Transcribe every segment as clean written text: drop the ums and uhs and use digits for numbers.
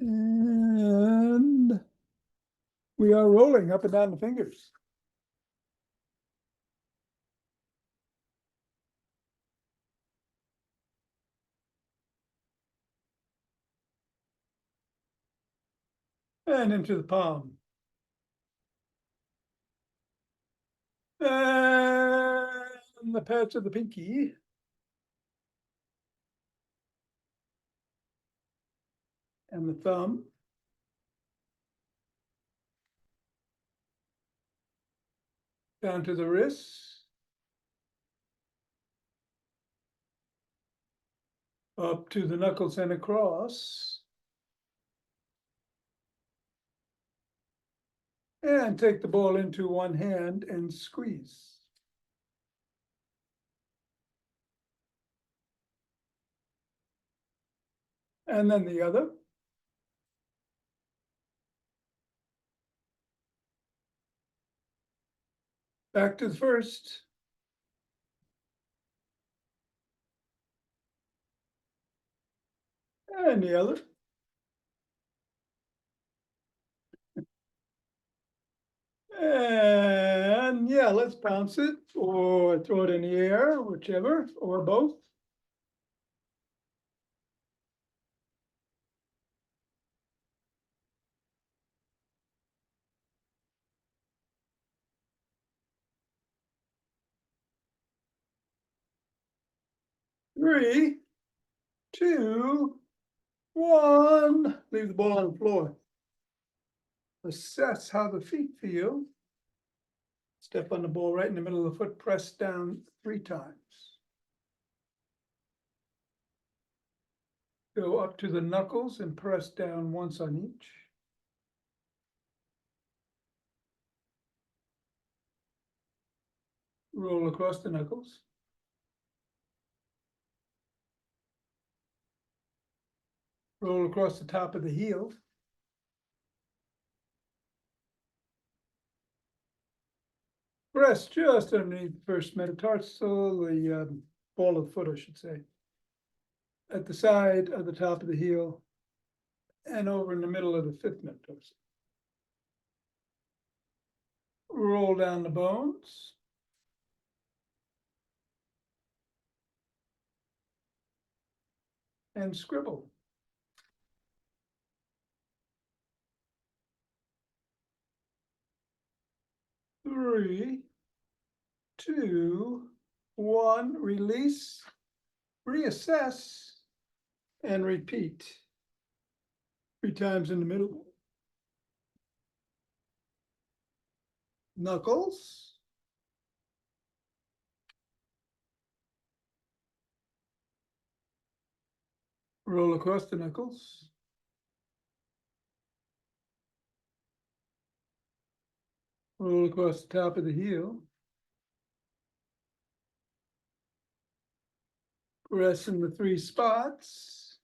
And we are rolling up and down the fingers. And into the palm. And the patch of the pinky. And the thumb. Down to the wrists. Up to the knuckles and across. And take the ball into one hand and squeeze. And then the other. Back to the first. And the other. And yeah, let's bounce it or throw it in the air, whichever, or both. Three, two, one. Leave the ball on the floor. Assess how the feet feel. Step on the ball right in the middle of the foot, press down 3 times. Go up to the knuckles and press down once on each. Roll across the knuckles. Roll across the top of the heel. Press just underneath the first metatarsal, the ball of the foot, I should say. At the side of the top of the heel and over in the middle of the 5th metatarsal. Roll down the bones. And scribble. Three, two, one, release, reassess, and repeat. 3 times in the middle. Knuckles. Roll across the knuckles. Roll across the top of the heel. Press in the 3 spots.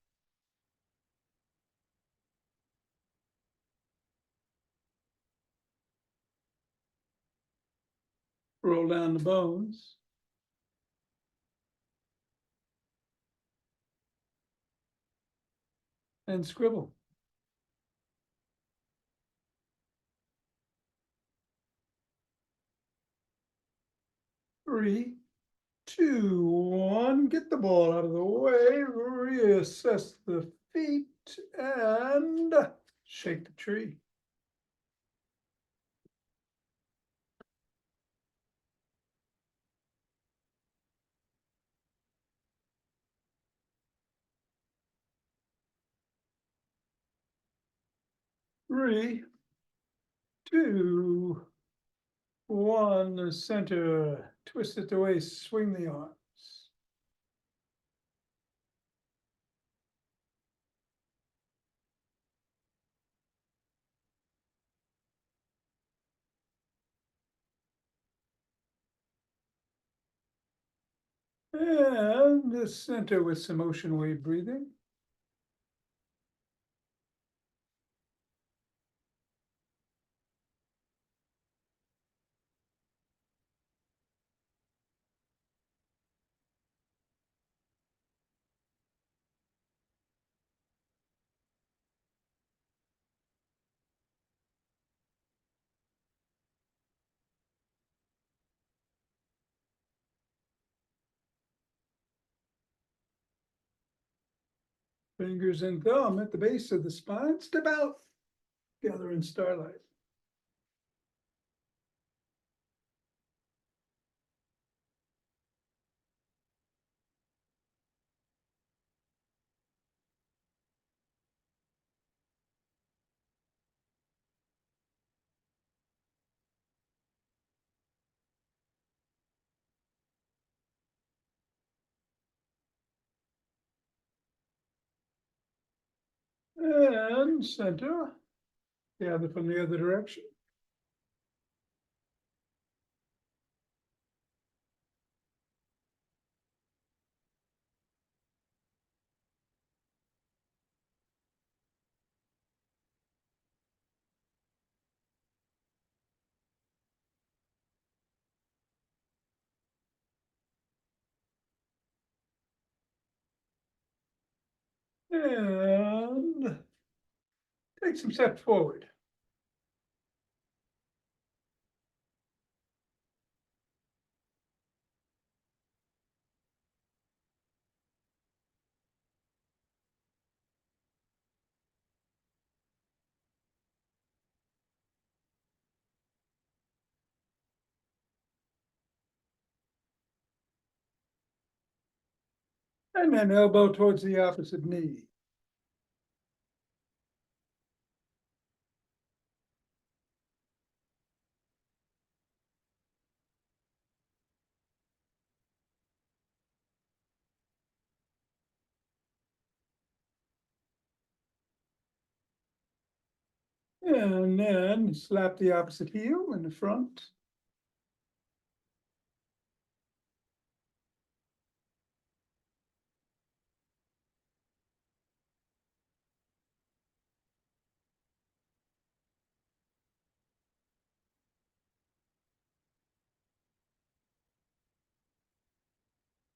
Roll down the bones. And scribble. Three, two, one. Get the ball out of the way. Reassess the feet and shake the tree. Three, two, one. The center. Twist it away. Swing the arms. And the center with some ocean wave breathing. Fingers and thumb at the base of the spine, step out, gather in starlight. And center, gather from the other direction. And take some steps forward. And then elbow towards the opposite knee. And then slap the opposite heel in the front.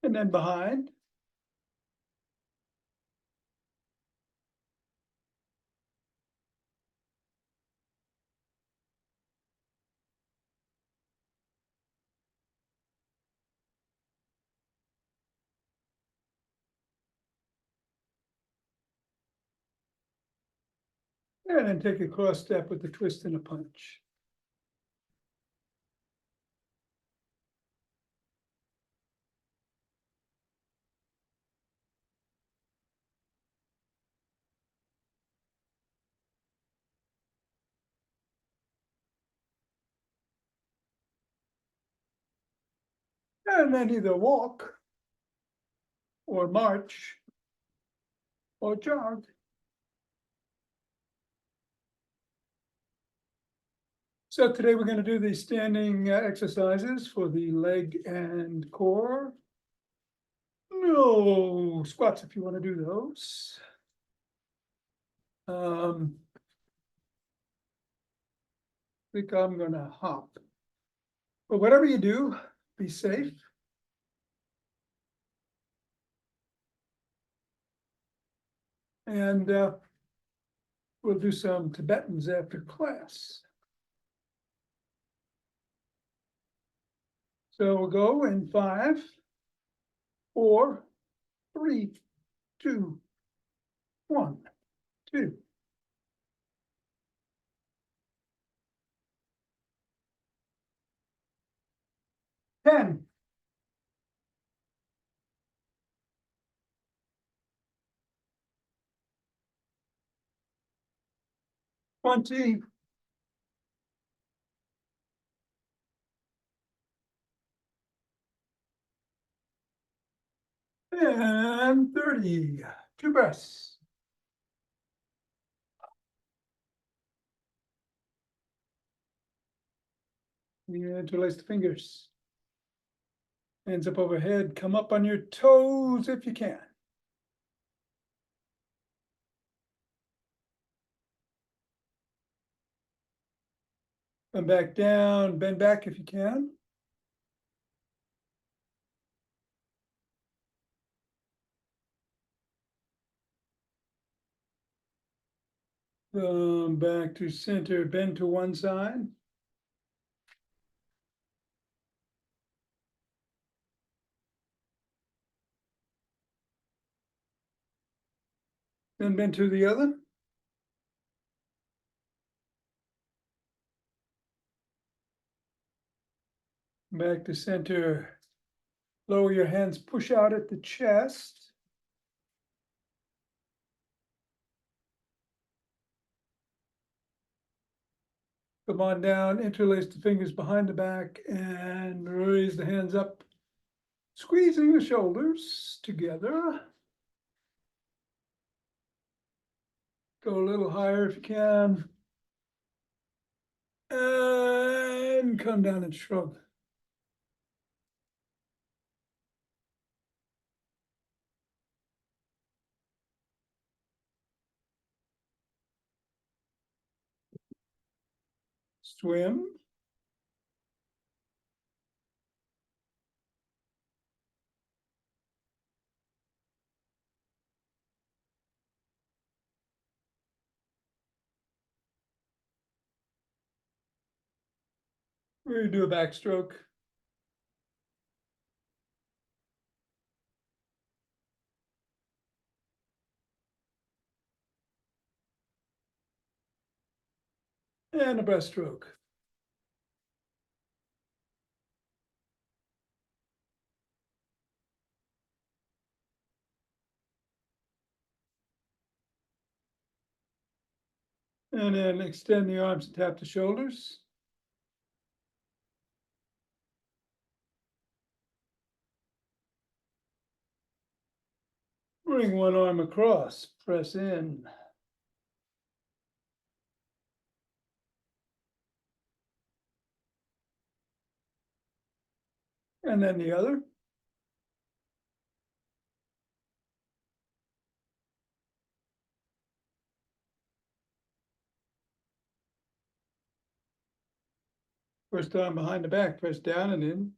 And then behind. And then take a cross step with a twist and a punch. And then either walk or march or jog. So today we're going to do the standing exercises for the leg and core. No squats if you want to do those. I think I'm gonna hop. But whatever you do, be safe. And we'll do some Tibetans after class. So we'll go in 5, 4, 3, 2, 1, 2. 10. 20. 30. 2 breaths. Interlace the fingers. Hands up overhead. Come up on your toes if you can. Come back down. Bend back if you can. Back to center. Bend to one side. Then bend to the other. Back to center. Lower your hands, push out at the chest. Come on down, interlace the fingers behind the back and raise the hands up, squeezing the shoulders together. Go a little higher if you can. And come down and shrug. Swim. We're gonna do a backstroke. And a breaststroke. And then extend the arms and tap the shoulders. Bring one arm across, press in. And then the other. First arm behind the back, press down and in.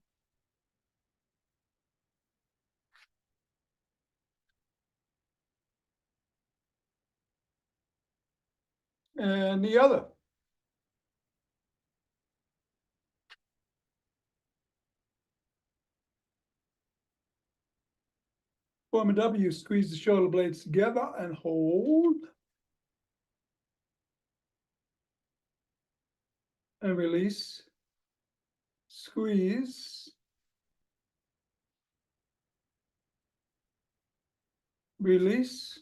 And the other. Form a W, squeeze the shoulder blades together and hold. And release. Squeeze. Release.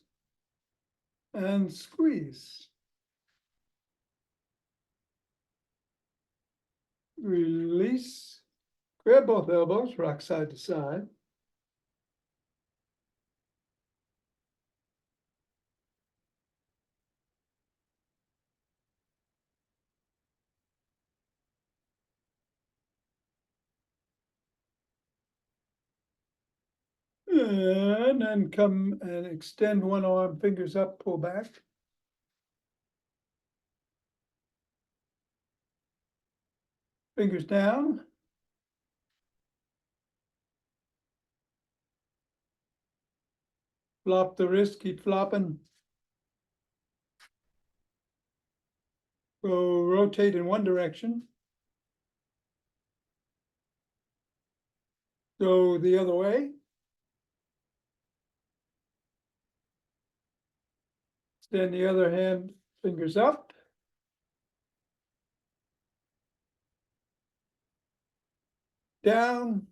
And squeeze. Release. Grab both elbows, rock side to side. And then come and extend one arm, fingers up, pull back. Fingers down. Flop the wrist, keep flopping. Go rotate in one direction. Go the other way. Extend the other hand, fingers up. Down.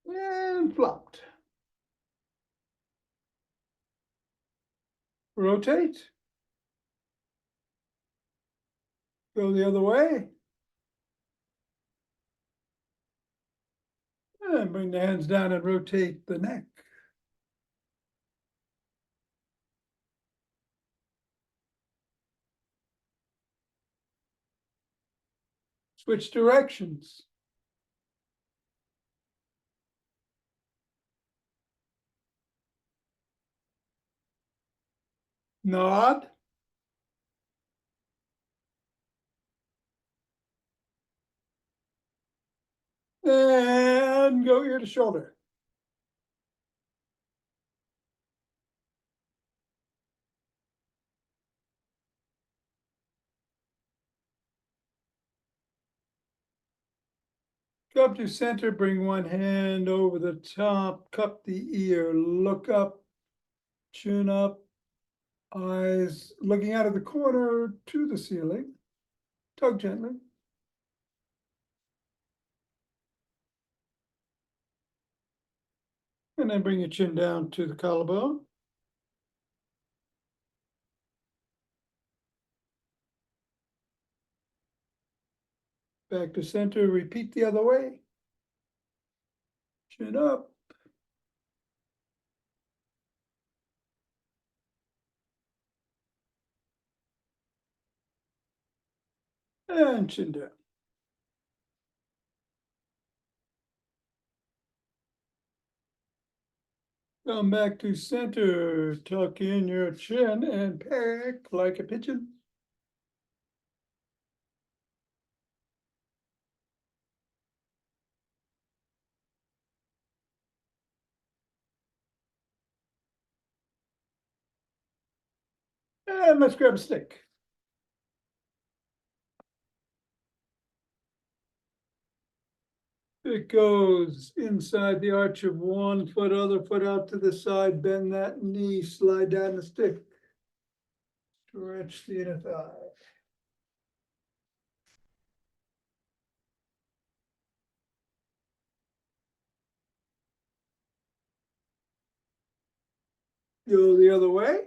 And flopped. Rotate. Go the other way. And bring the hands down and rotate the neck. Switch directions. Nod. And go ear to shoulder. Go up to center, bring one hand over the top, cup the ear, look up, chin up, eyes looking out of the corner to the ceiling. Tug gently. And then bring your chin down to the collarbone. Back to center, repeat the other way. Chin up. And chin down. Come back to center, tuck in your chin and peck like a pigeon. And let's grab a stick. It goes inside the arch of one foot, other foot out to the side, bend that knee, slide down the stick. Stretch the inner thigh. Go the other way.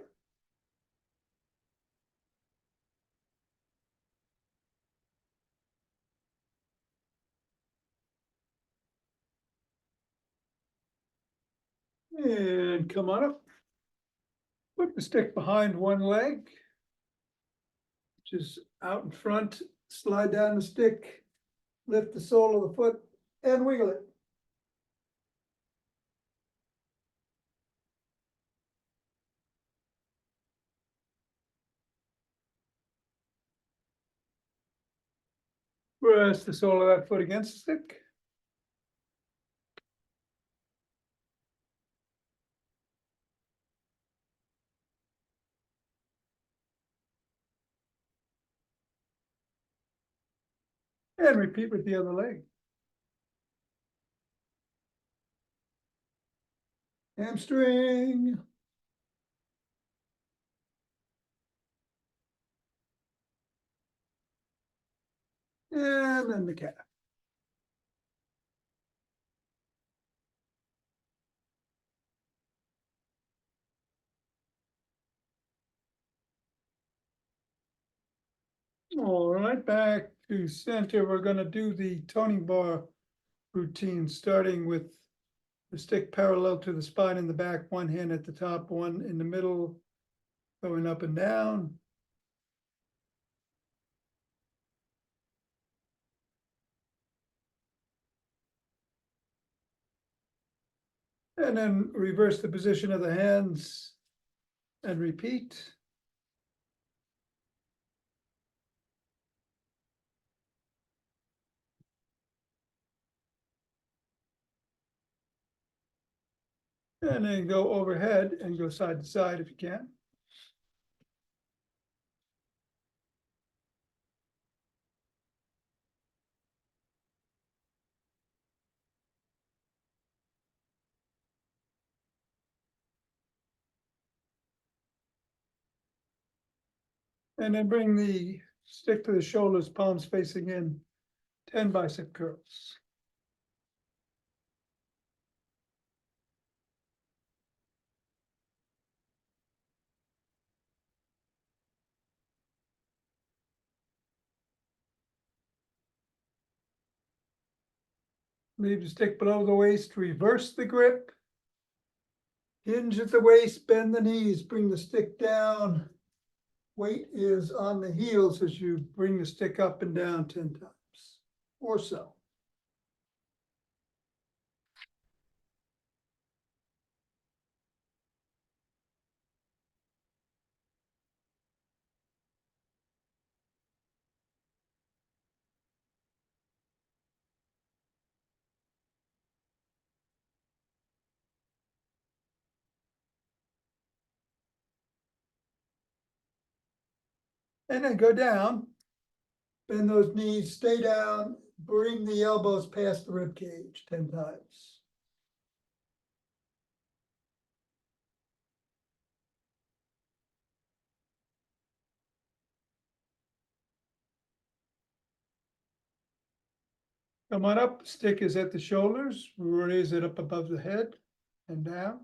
And come on up. Put the stick behind one leg, which is out in front. Slide down the stick, lift the sole of the foot and wiggle it. Press the sole of that foot against the stick. And repeat with the other leg. Hamstring. And then the calf. All right, back to center. We're going to do the toning bar routine, starting with the stick parallel to the spine in the back, one hand at the top, one in the middle, going up and down. And then reverse the position of the hands and repeat. And then go overhead and go side to side if you can. And then bring the stick to the shoulders, palms facing in, 10 bicep curls. Leave the stick below the waist, reverse the grip. Hinge at the waist, bend the knees, bring the stick down. Weight is on the heels as you bring the stick up and down 10 times or so. And then go down, bend those knees, stay down, bring the elbows past the rib cage 10 times. Come on up, stick is at the shoulders, raise it up above the head and down.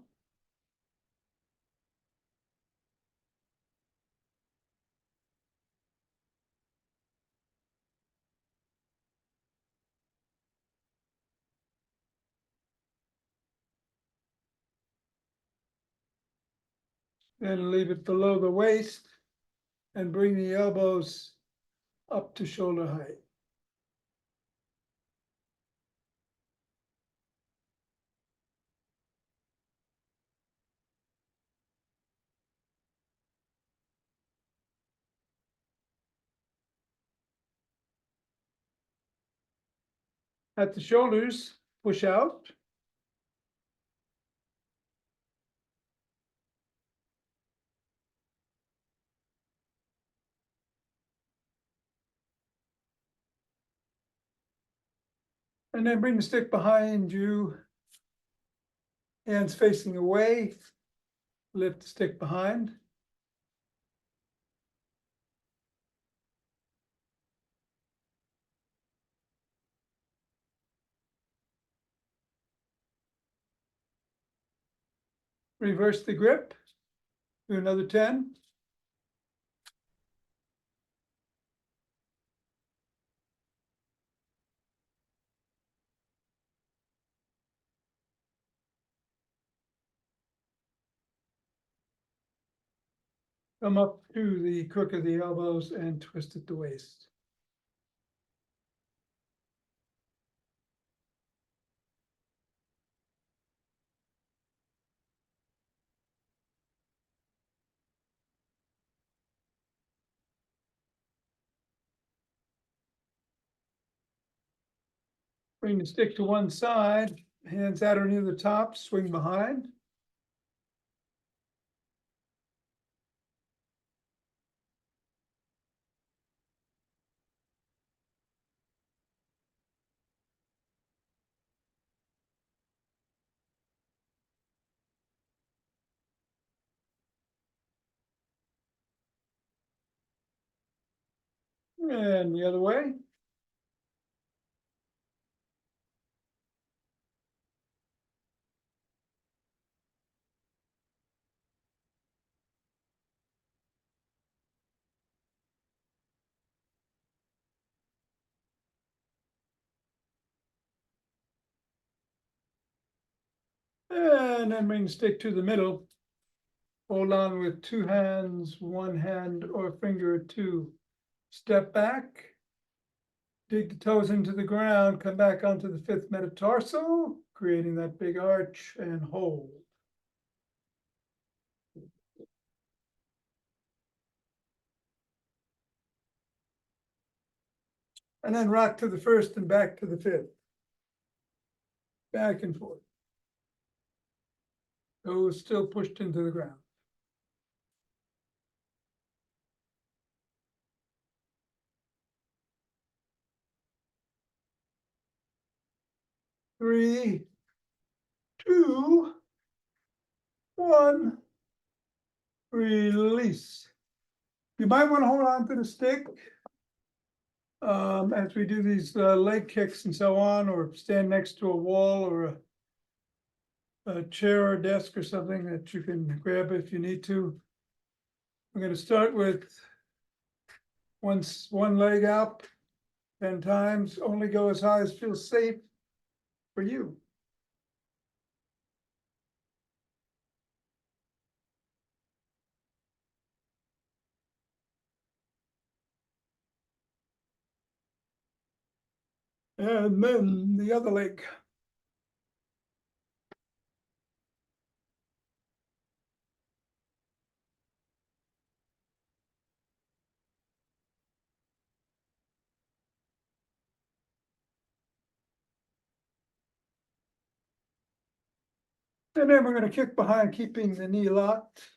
Then leave it below the waist and bring the elbows up to shoulder height. At the shoulders, push out. And then bring the stick behind you. Hands facing away. Lift the stick behind. Reverse the grip. Do another 10. Come up to the crook of the elbows and twist at the waist. Bring the stick to one side, hands out or near the top, swing behind. And the other way. And then bring the stick to the middle. Hold on with two hands, one hand or finger or two. Step back. Dig the toes into the ground, come back onto the fifth metatarsal, creating that big arch and hold. And then rock to the first and back to the fifth. Back and forth. Toes still pushed into the ground. Three, two, one. Release. You might want to hold on to the stick as we do these leg kicks and so on, or stand next to a wall or a chair or desk or something that you can grab if you need to. I'm going to start with one leg up 10 times, only go as high as feels safe for you. And then the other leg. And then we're going to kick behind, keeping the knee locked.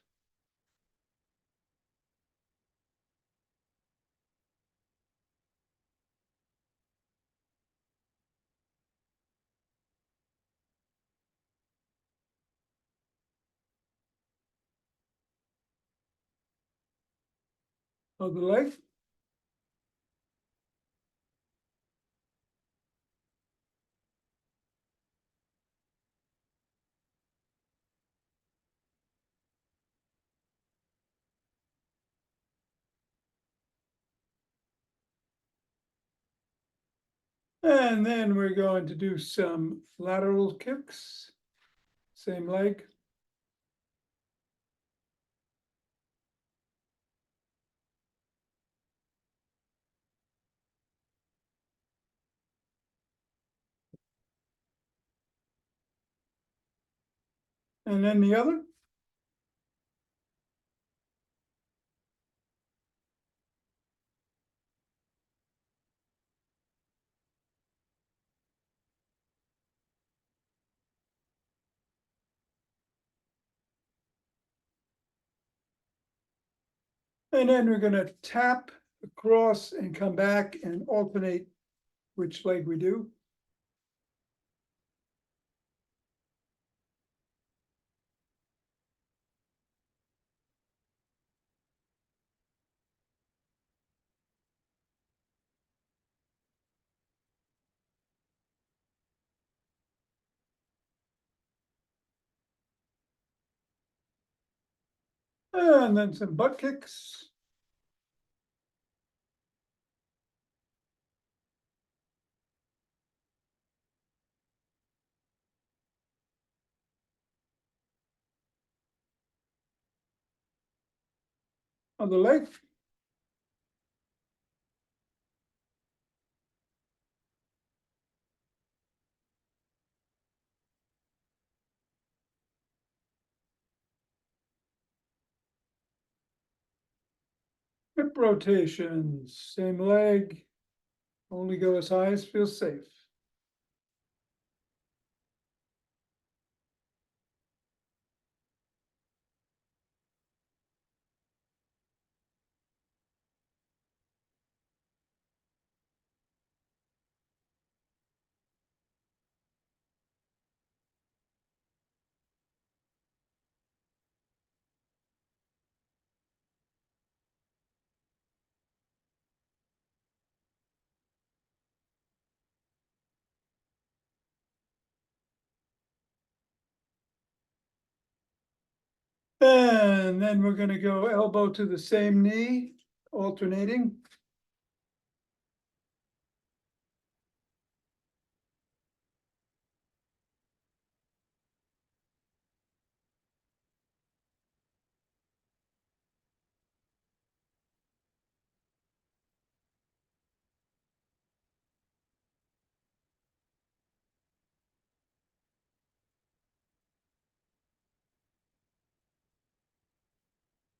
of the leg. And then we're going to do some lateral kicks, same leg. And then the other. And then we're gonna tap across and come back and alternate which leg we do. And then some butt kicks. Other leg. Hip rotations, same leg. Only go as high as feels safe. And then we're gonna go elbow to the same knee, alternating.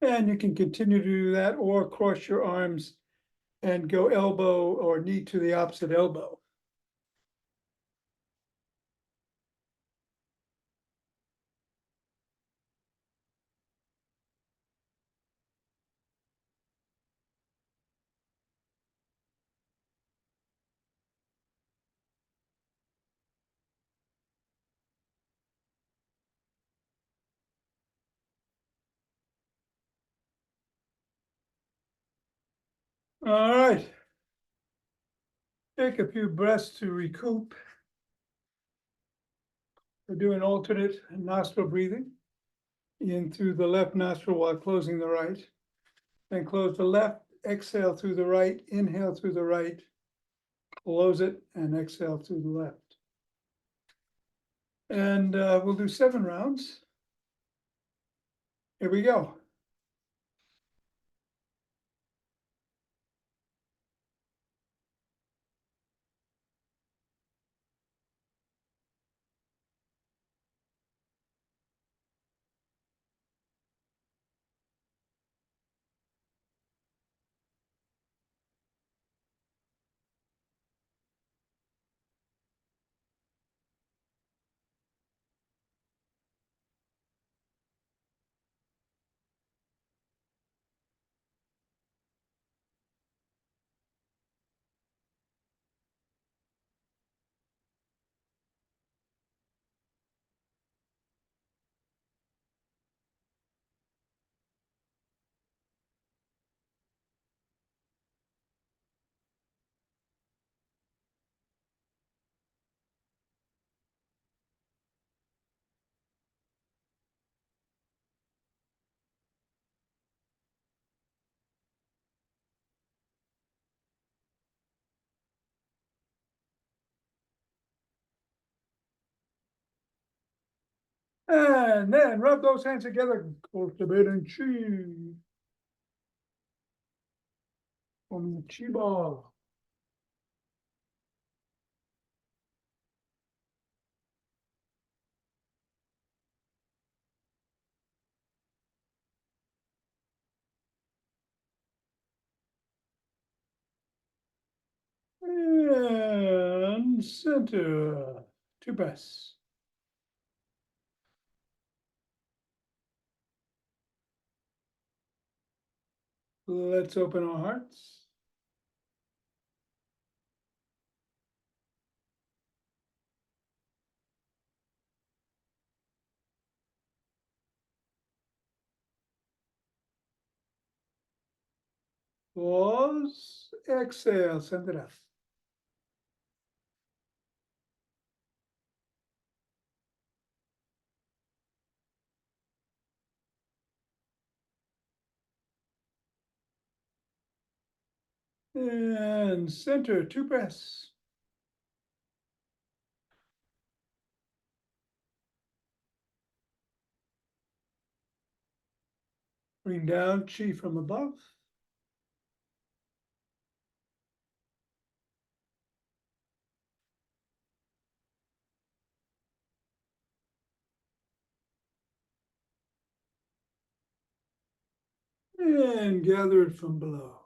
And you can continue to do that or cross your arms and go elbow or knee to the opposite elbow. All right. Take a few breaths to recoup. We're doing alternate nostril breathing. In through the left nostril while closing the right. Then close the left, exhale through the right, inhale through the right, close it and exhale through the left. And we'll do 7 rounds. Here we go. And then rub those hands together, cultivating chi. From the chi ball. And center. Two breaths. Let's open our hearts. Pause. Exhale. Send it out. And center. Two breaths. Bring down chi from above. And gather it from below.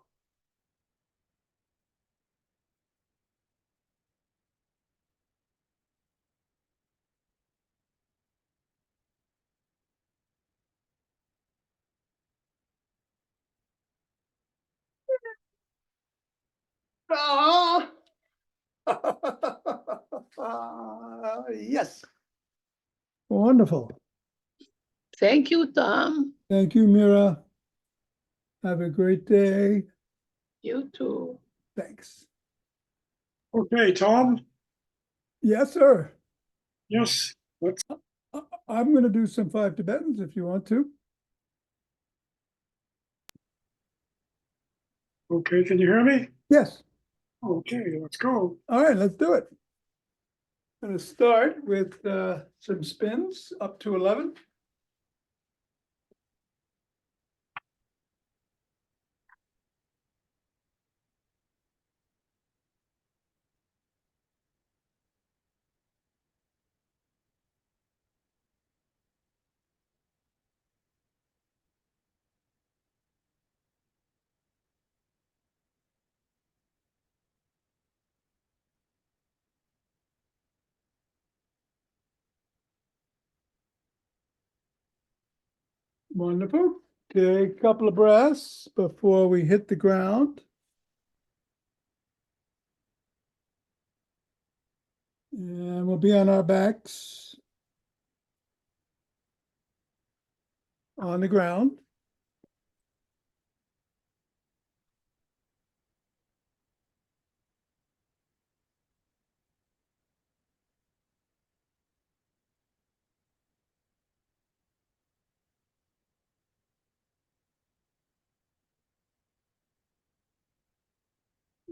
Ah! Yes. Wonderful. Thank you, Thom. Thank you, Mira. Have a great day. You too. Thanks. Okay, Thom. Yes, sir. Yes, let's. I'm going to do some 5 Tibetans if you want to. Okay, can you hear me? Yes. Okay, let's go. All right, let's do it. I'm going to start with some spins up to 11. Wonderful. Take a couple of breaths before we hit the ground. And we'll be on our backs on the ground.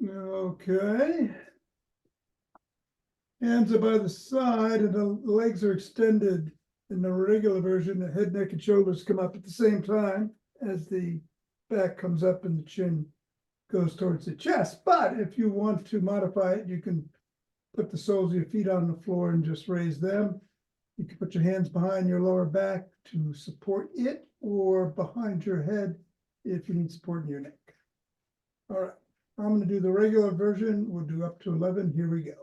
Okay. Hands are by the side and the legs are extended. In the regular version, the head, neck, and shoulders come up at the same time as the back comes up and the chin goes towards the chest. But if you want to modify it, you can put the soles of your feet on the floor and just raise them. You can put your hands behind your lower back to support it, or behind your head if you need support in your neck. All right, I'm going to do the regular version. We'll do up to 11. Here we go.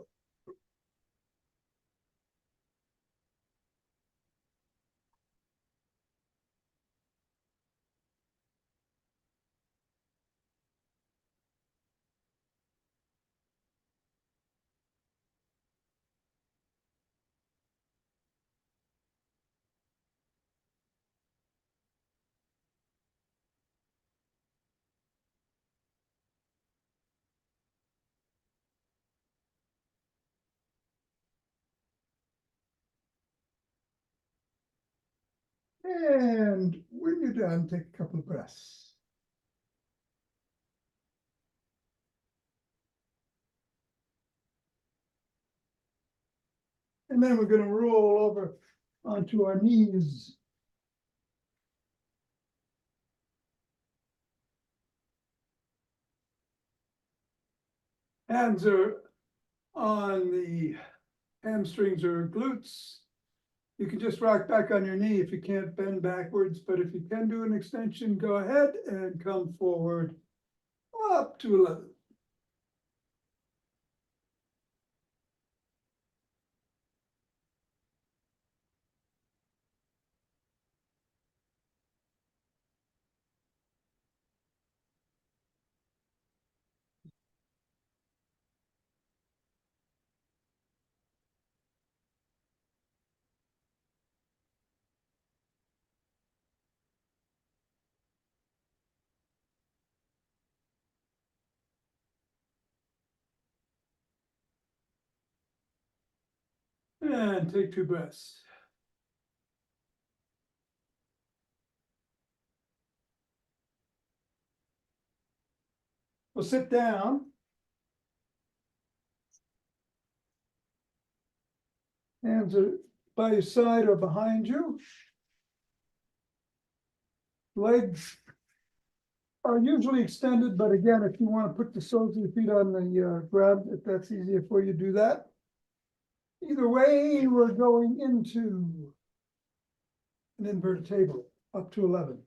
And when you're done, take a couple of breaths. And then we're going to roll over onto our knees. Hands are on the hamstrings or glutes. You can just rock back on your knee if you can't bend backwards, but if you can do an extension, go ahead and come forward up to 11. And take 2 breaths. We'll sit down. Hands are by your side or behind you. Legs are usually extended, but again, if you want to put the soles of your feet on the ground, if that's easier for you, do that. Either way, we're going into an inverted table up to 11.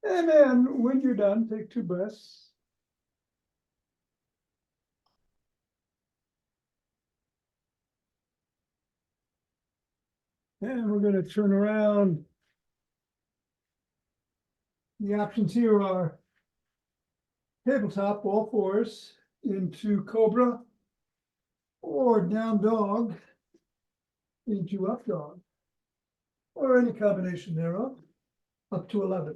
And then when you're done, take 2 breaths. And we're going to turn around. The options here are tabletop, all fours, into cobra, or down dog, into up dog, or any combination thereof, up to 11.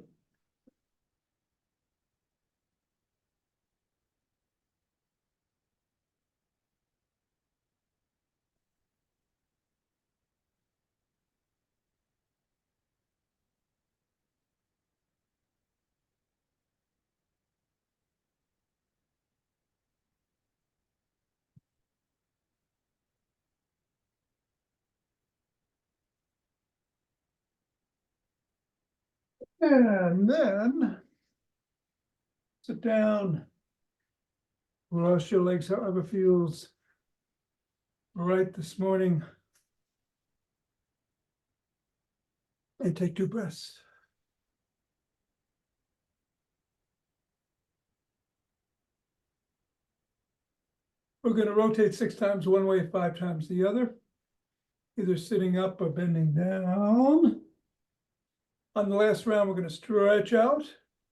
And then sit down, cross your legs however feels right this morning, and take 2 breaths. We're going to rotate 6 times one way, 5 times the other, either sitting up or bending down. On the last round, we're going to stretch out,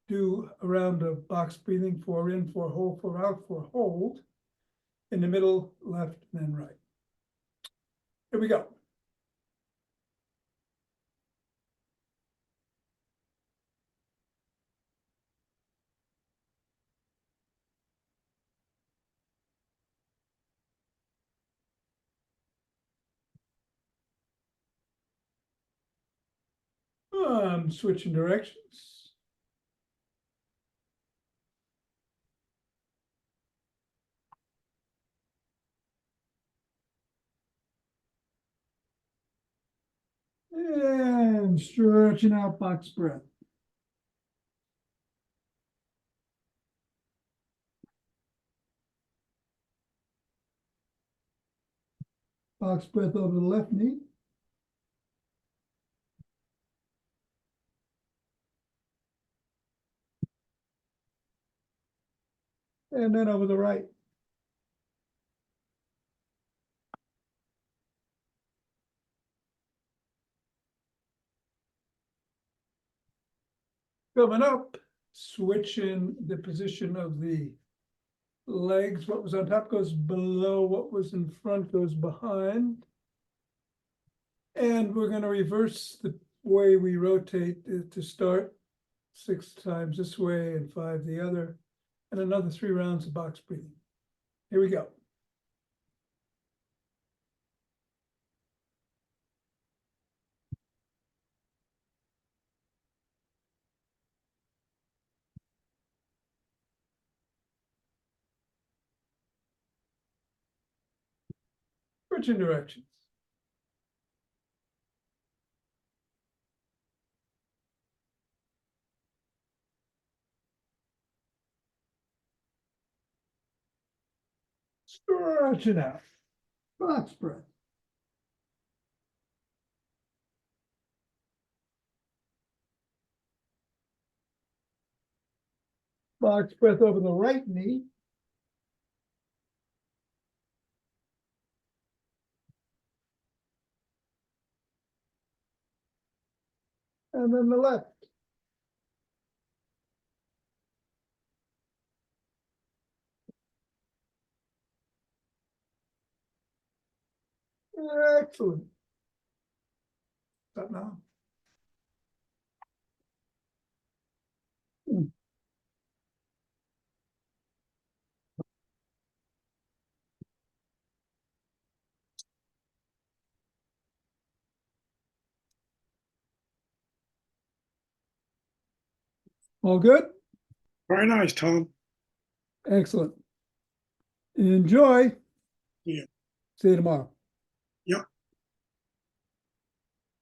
do a round of box breathing, 4 in, 4 hold, 4 out, 4 hold. In the middle, left, and then right. Here we go. I'm switching directions. And stretching out box breath. Box breath over the left knee. And then over the right. Coming up, switching the position of the legs, what was on top goes below, what was in front goes behind. And we're gonna reverse the way we rotate it to start 6 times this way and 5 the other, and another 3 rounds of box breathing. Here we go. Switching directions. Stretch it out. Box breath. Box breath over the right knee. And then the left. Excellent. Stop now. All good? Very nice, Tom. Excellent. Enjoy. Yeah. See you tomorrow.